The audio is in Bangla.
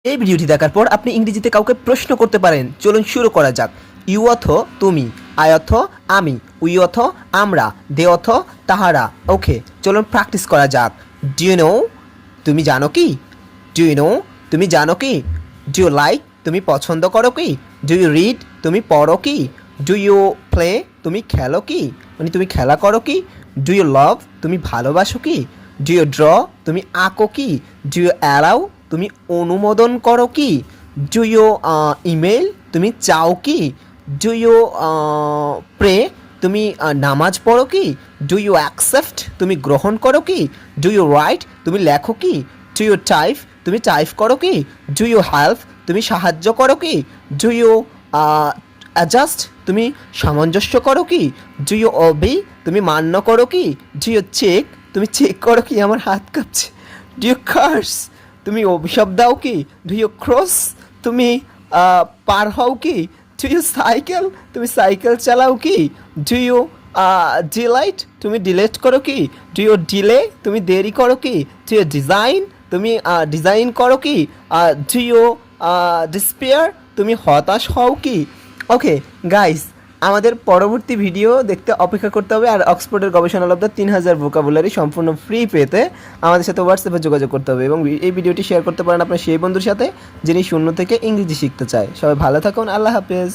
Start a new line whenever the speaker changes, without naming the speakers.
এই ভিডিওটি দেখার পর আপনি ইংরেজিতে কাউকে প্রশ্ন করতে পারেন। চলুন শুরু করা যাক। ইউ অর্থ তুমি, আই অর্থ আমি, উই অর্থ আমরা, দে অর্থ তাহারা। ওকে, চলুন প্র্যাকটিস করা যাক। ডু ইউ নো, তুমি জানো কি? ডু ইউ নো, তুমি জানো কি? ডু ইউ লাইক, তুমি পছন্দ করো কি? ডু ইউ রিড, তুমি পড়ো কি? ডু ইউ প্লে, তুমি খেলো কি? মানে তুমি খেলা করো কি? ডু ইউ লাভ, তুমি ভালোবাসো কি? ডু ইউ ড্র, তুমি আঁকো কি? ডু ইউ অ্যালাউ, তুমি অনুমোদন করো কি? ডু ইউ ইমেল, তুমি চাও কি? ডু ইউ প্রে, তুমি নামাজ পড়ো কি? ডু ইউ অ্যাকসেপ্ট, তুমি গ্রহণ করো কি? ডু ইউ রাইট, তুমি লেখো কি? ডু ইউ টাইপ, তুমি টাইপ করো কি? ডু ইউ হেল্প, তুমি সাহায্য করো কি? ডু ইউ অ্যাডজাস্ট, তুমি সামঞ্জস্য করো কি? ডু ইউ ওবে, তুমি মান্য করো কি? ডু ইউ চেক, তুমি চেক করো কি? আমার হাত কাঁপছে। ডু ইউ কার্স, তুমি অভিশাপ দাও কি? ডু ইউ ক্রস, তুমি পার হও কি? ডু ইউ সাইকেল, তুমি সাইকেল চালাও কি? ডু ইউ ডিলাইট, তুমি ডিলেট করো কি? ডু ইউ ডিলে, তুমি দেরি করো কি? ডু ইউ ডিজাইন, তুমি ডিজাইন করো কি? ডু ইউ ডিসপেয়ার, তুমি হতাশ হও কি? ওকে গাইস, আমাদের পরবর্তী ভিডিও দেখতে অপেক্ষা করতে হবে। আর অক্সফোর্ডের গবেষণালব্ধ 3000 ভোকাবুলারি সম্পূর্ণ ফ্রি পেতে আমাদের সাথে হোয়াটসঅ্যাপে যোগাযোগ করতে হবে এবং এই ভিডিওটি শেয়ার করতে পারেন আপনার সেই বন্ধুর সাথে যিনি শূন্য থেকে ইংরেজি শিখতে চায়। সবাই ভালো থাকুন, আল্লাহ হাফেজ।